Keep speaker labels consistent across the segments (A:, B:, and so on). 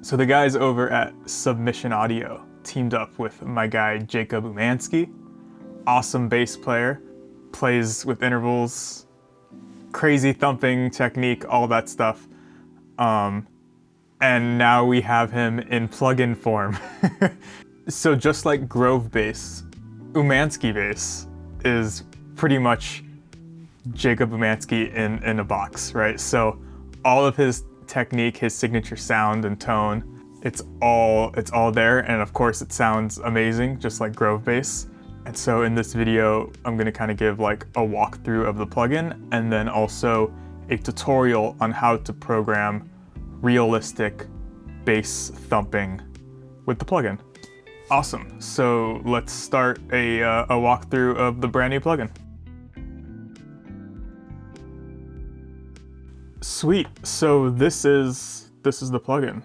A: So the guys over at Submission Audio teamed up with my guy Jacob Umansky, awesome bass player, plays with intervals, crazy thumping technique, all that stuff. And now we have him in plugin form. So just like Grove Bass, UMANSKYBASS is pretty much Jacob Umansky in a box, right? So all of his technique, his signature sound and tone, it's all there, and of course it sounds amazing, just like Grove Bass. And so in this video, I'm gonna kind of give like a walkthrough of the plugin, and then also a tutorial on how to program realistic bass thumping with the plugin. Awesome, so let's start a walkthrough of the brand new plugin. Sweet, so this is the plugin.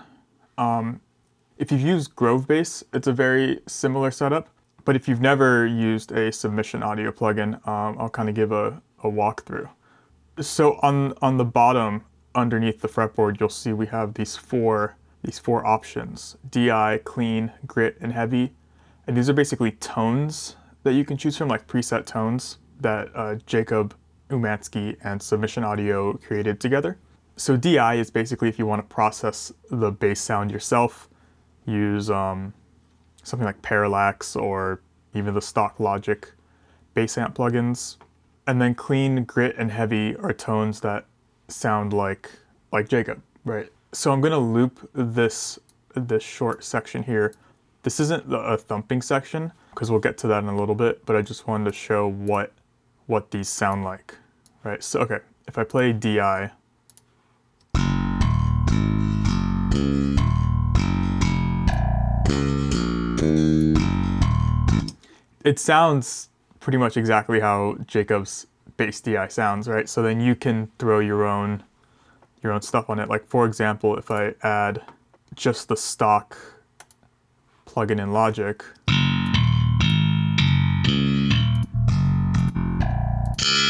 A: If you've used Grove Bass, it's a very similar setup, but if you've never used a Submission Audio plugin, I'll kind of give a walkthrough. So on the bottom, underneath the fretboard, you'll see we have these four options: DI, clean, grit, and heavy. And these are basically tones that you can choose from, like preset tones that Jacob Umansky and Submission Audio created together. So DI is basically if you want to process the bass sound yourself, use something like Parallax or even the stock Logic bass amp plugins. And then clean, grit, and heavy are tones that sound like Jacob, right? So I'm gonna loop this short section here. This isn't a thumping section, because we'll get to that in a little bit, but I just wanted to show what these sound like, right? So, okay, if I play DI, it sounds pretty much exactly how Jacob's bass DI sounds, right? So then you can throw your own stuff on it. Like for example, if I add just the stock plugin in Logic,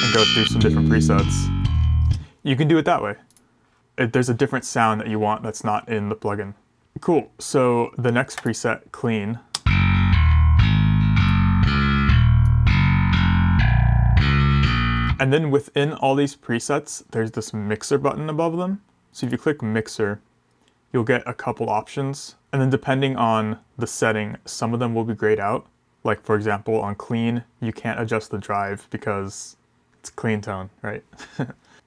A: and go through some different presets, you can do it that way. There's a different sound that you want that's not in the plugin. Cool, so the next preset, clean. And then within all these presets, there's this mixer button above them. So if you click mixer, you'll get a couple options. And then depending on the setting, some of them will be grayed out. Like for example, on clean, you can't adjust the drive because it's clean tone, right?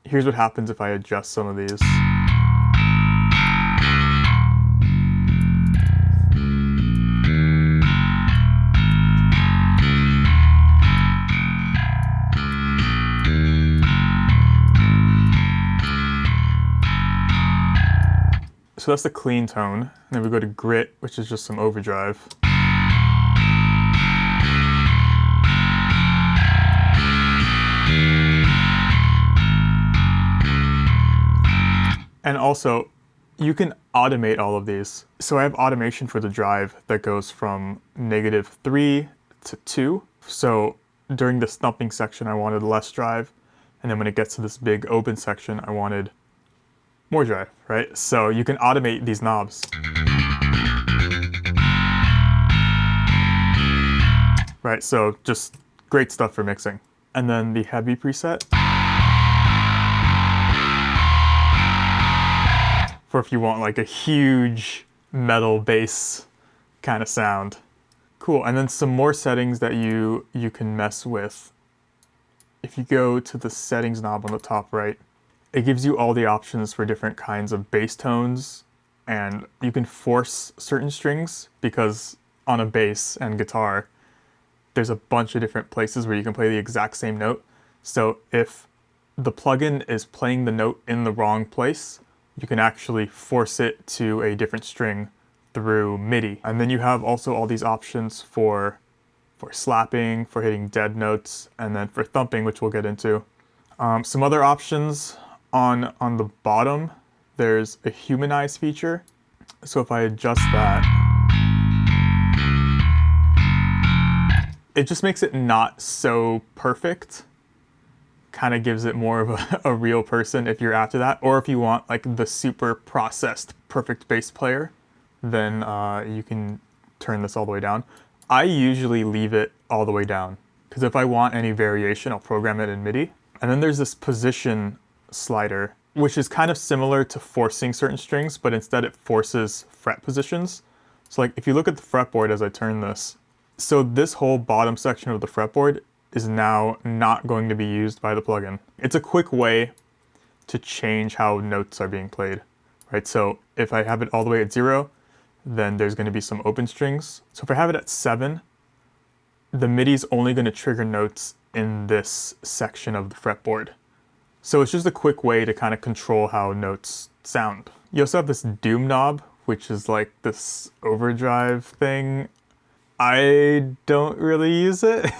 A: Here's what happens if I adjust some of these. So that's the clean tone. And then we go to grit, which is just some overdrive. And also, you can automate all of these. So I have automation for the drive that goes from -3 to 2. So during this thumping section, I wanted less drive. And then when it gets to this big open section, I wanted more drive, right? So you can automate these knobs. Right, so just great stuff for mixing. And then the heavy preset, for if you want like a huge metal bass kind of sound. Cool, and then some more settings that you can mess with. If you go to the settings knob on the top right, it gives you all the options for different kinds of bass tones, and you can force certain strings because on a bass and guitar, there's a bunch of different places where you can play the exact same note. So if the plugin is playing the note in the wrong place, you can actually force it to a different string through MIDI. And then you have also all these options for slapping, for hitting dead notes, and then for thumping, which we'll get into. Some other options on the bottom, there's a humanize feature. So if I adjust that, it just makes it not so perfect. Kind of gives it more of a real person if you're after that, or if you want like the super processed perfect bass player, then you can turn this all the way down. I usually leave it all the way down because if I want any variation, I'll program it in MIDI. And then there's this position slider, which is kind of similar to forcing certain strings, but instead it forces fret positions. So like if you look at the fretboard as I turn this, so this whole bottom section of the fretboard is now not going to be used by the plugin. It's a quick way to change how notes are being played, right? So if I have it all the way at 0, then there's going to be some open strings. So if I have it at 7, the MIDI is only going to trigger notes in this section of the fretboard. So it's just a quick way to kind of control how notes sound. You also have this Doom knob, which is like this overdrive thing. I don't really use it,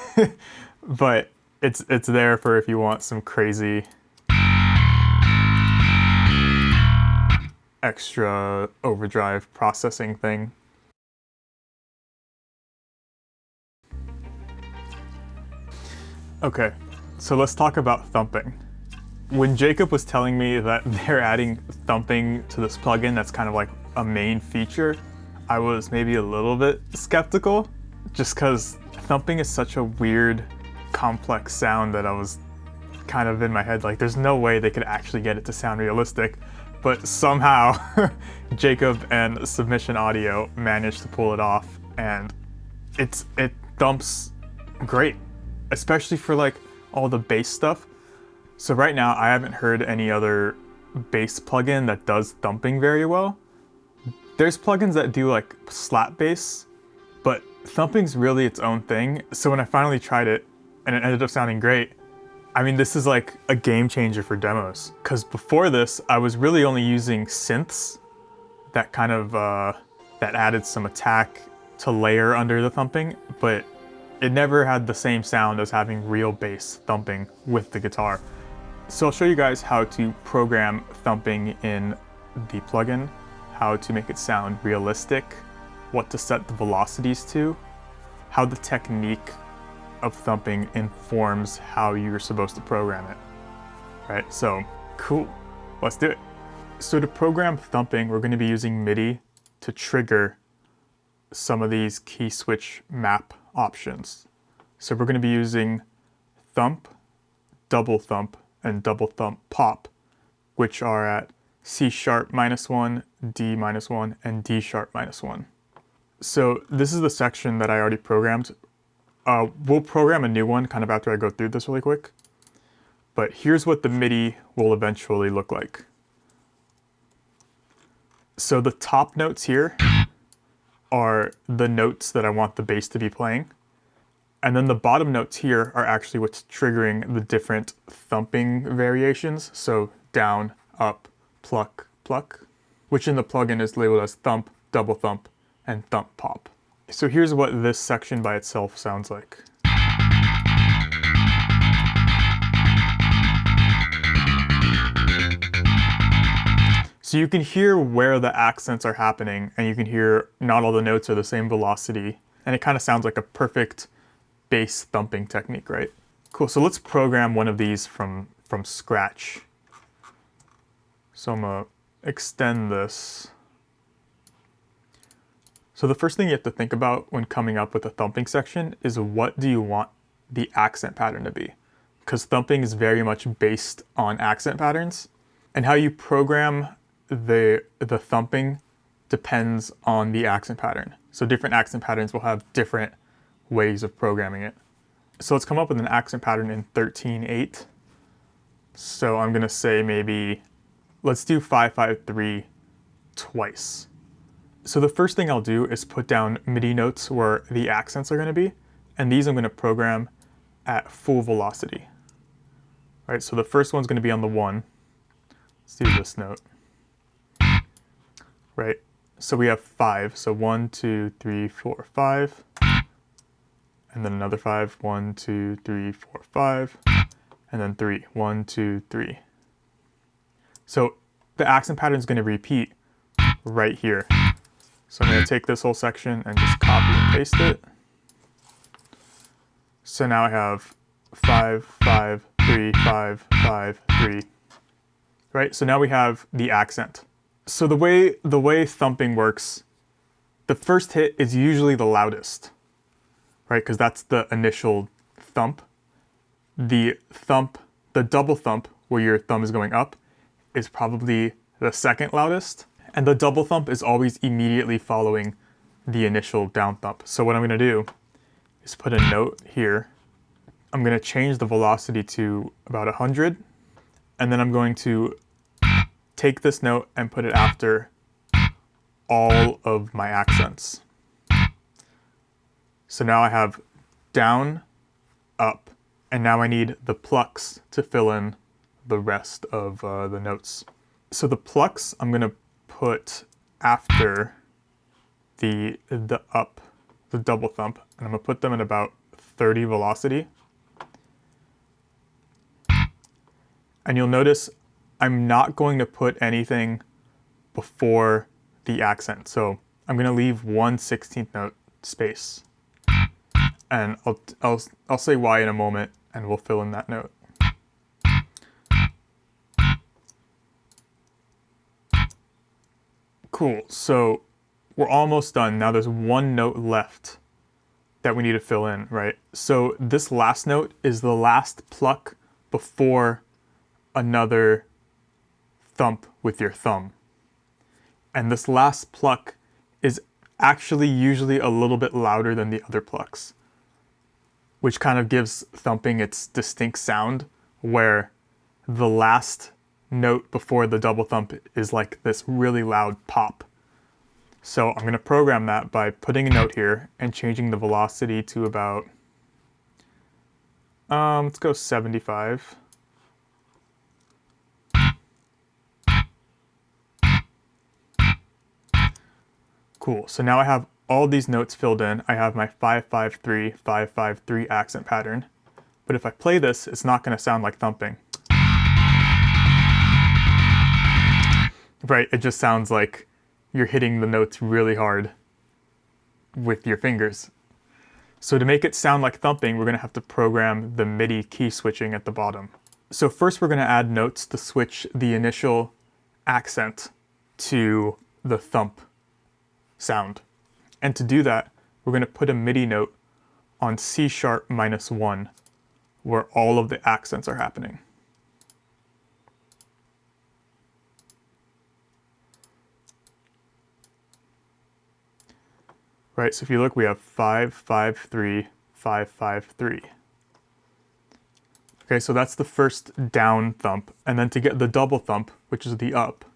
A: but it's there for if you want some crazy extra overdrive processing thing. Okay, so let's talk about thumping. When Jacob was telling me that they're adding thumping to this plugin that's kind of like a main feature, I was maybe a little bit skeptical, just because thumping is such a weird, complex sound that I was kind of in my head like there's no way they could actually get it to sound realistic. But somehow Jacob and Submission Audio managed to pull it off, and it thumps great, especially for like all the bass stuff. So right now I haven't heard any other bass plugin that does thumping very well. There's plugins that do like slap bass, but thumping's really its own thing. So when I finally tried it and it ended up sounding great, I mean, this is like a game changer for demos. Because before this, I was really only using synths that kind of, that added some attack to layer under the thumping, but it never had the same sound as having real bass thumping with the guitar. So I'll show you guys how to program thumping in the plugin, how to make it sound realistic, what to set the velocities to, how the technique of thumping informs how you're supposed to program it, right? So cool, let's do it. So to program thumping, we're going to be using MIDI to trigger some of these key switch map options. So we're going to be using thump, double thump, and double thump pop, which are at C sharp -1, D -1, and D sharp -1. So this is the section that I already programmed. We'll program a new one kind of after I go through this really quick. But here's what the MIDI will eventually look like. So the top notes here are the notes that I want the bass to be playing. And then the bottom notes here are actually what's triggering the different thumping variations. So down, up, pluck, pluck, which in the plugin is labeled as thump, double thump, and thump pop. So here's what this section by itself sounds like. So you can hear where the accents are happening, and you can hear not all the notes are the same velocity, and it kind of sounds like a perfect bass thumping technique, right? Cool, so let's program one of these from scratch. So I'm gonna extend this. So the first thing you have to think about when coming up with a thumping section is what do you want the accent pattern to be? Because thumping is very much based on accent patterns, and how you program the thumping depends on the accent pattern. So different accent patterns will have different ways of programming it. So let's come up with an accent pattern in 13/8. So I'm gonna say maybe, let's do 5/5/3 twice. So the first thing I'll do is put down MIDI notes where the accents are gonna be, and these I'm gonna program at full velocity. All right, so the first one's gonna be on the 1. Let's do this note. Right, so we have 5, so 1, 2, 3, 4, 5. And then another 5, 1, 2, 3, 4, 5, and then 3, 1, 2, 3. So the accent pattern is going to repeat right here. So I'm going to take this whole section and just copy and paste it. So now I have 5, 5, 3, 5, 5, 3. Right, so now we have the accent. So the way thumping works the first hit is usually the loudest, right? Because that's the initial thump. The double thump, where your thumb is going up, is probably the second loudest. And the double thump is always immediately following the initial down thump. So what I'm going to do is put a note here. I'm going to change the velocity to about 100. And then I'm going to take this note and put it after all of my accents. So now I have down, up, and now I need the plucks to fill in the rest of the notes. So the plucks I'm going to put after the up, the double thump, and I'm going to put them at about 30 velocity. And you'll notice I'm not going to put anything before the accent. So I'm going to leave 1/16th note space. And I'll say why in a moment, and we'll fill in that note. Cool, so we're almost done. Now there's one note left that we need to fill in, right? So this last note is the last pluck before another thump with your thumb. And this last pluck is actually usually a little bit louder than the other plucks, which kind of gives thumping its distinct sound, where the last note before the double thump is like this really loud pop. So I'm going to program that by putting a note here and changing the velocity to about, let's go 75. Cool, so now I have all these notes filled in. I have my 5-5-3, 5-5-3 accent pattern. But if I play this, it's not going to sound like thumping. Right, it just sounds like you're hitting the notes really hard with your fingers. So to make it sound like thumping, we're going to have to program the MIDI key switching at the bottom. So first we're going to add notes to switch the initial accent to the thump sound. And to do that, we're going to put a MIDI note on C#-1, where all of the accents are happening. Right, so if you look, we have 5-5-3, 5-5-3. Okay, so that's the first down thump. And then to get the double thump, which is the up,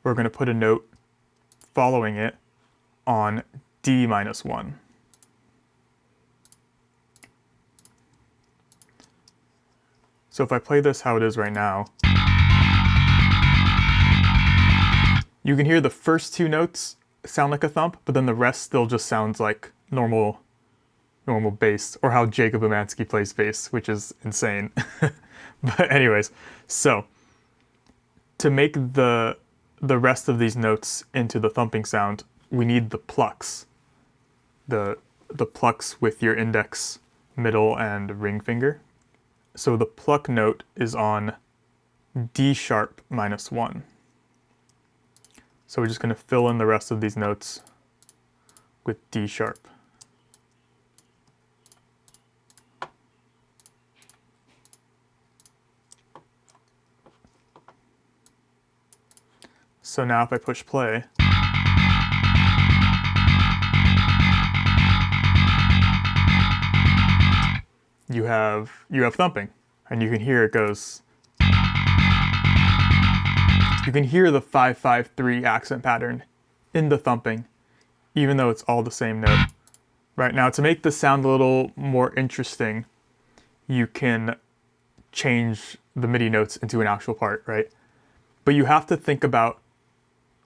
A: we're going to put a note following it on D-1. So if I play this how it is right now, you can hear the first two notes sound like a thump, but then the rest still just sounds like normal bass, or how Jacob Umansky plays bass, which is insane. But anyways, so to make the rest of these notes into the thumping sound, we need the plucks. The plucks with your index, middle, and ring finger. So the pluck note is on D#-1. So we're just going to fill in the rest of these notes with D#. So now if I push play, you have thumping, and you can hear it goes. You can hear the 5-5-3 accent pattern in the thumping, even though it's all the same note. Right, now to make this sound a little more interesting, you can change the MIDI notes into an actual part, right? But you have to think about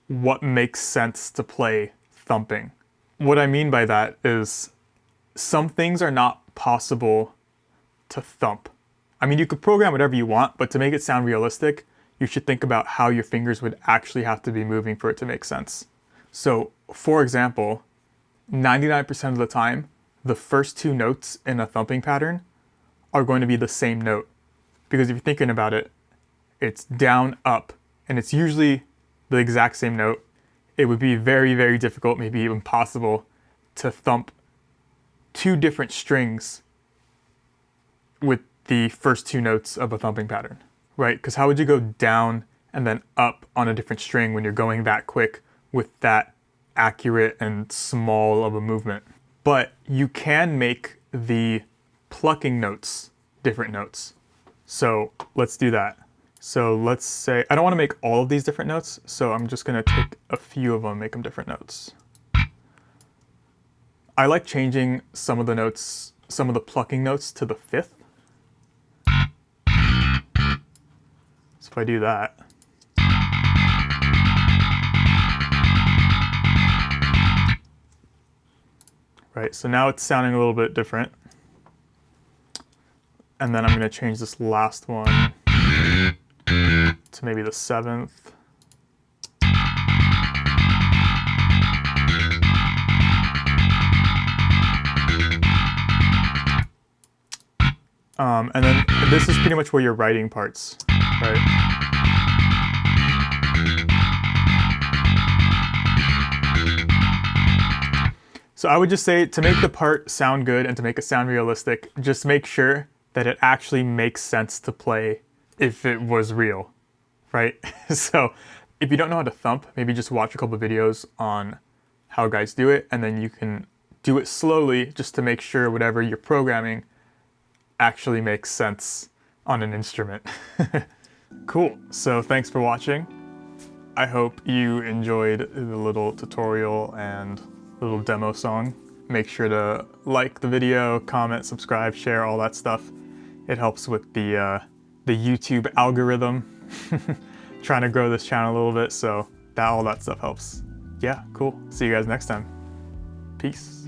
A: what makes sense to play thumping. What I mean by that is some things are not possible to thump. I mean, you could program whatever you want, but to make it sound realistic, you should think about how your fingers would actually have to be moving for it to make sense. So, for example, 99% of the time, the first two notes in a thumping pattern are going to be the same note. Because if you're thinking about it, it's down, up, and it's usually the exact same note. it would be very, very difficult, maybe even impossible, to thump two different strings with the first two notes of a thumping pattern, right? Because how would you go down and then up on a different string when you're going that quick with that accurate and small of a movement? But you can make the plucking notes different notes. So let's do that. So let's say, I don't want to make all of these different notes, so I'm just going to take a few of them, make them different notes. I like changing some of the notes, some of the plucking notes to the fifth. So if I do that, right, so now it's sounding a little bit different. And then I'm going to change this last one to maybe the seventh. And then this is pretty much where you're writing parts, right? So I would just say, to make the part sound good and to make it sound realistic, just make sure that it actually makes sense to play if it was real, right? So if you don't know how to thump, maybe just watch a couple of videos on how guys do it, and then you can do it slowly just to make sure whatever you're programming actually makes sense on an instrument. Cool, so thanks for watching. I hope you enjoyed the little tutorial and little demo song. Make sure to like the video, comment, subscribe, share, all that stuff. It helps with the YouTube algorithm. Trying to grow this channel a little bit, so all that stuff helps. Yeah, cool. See you guys next time. Peace.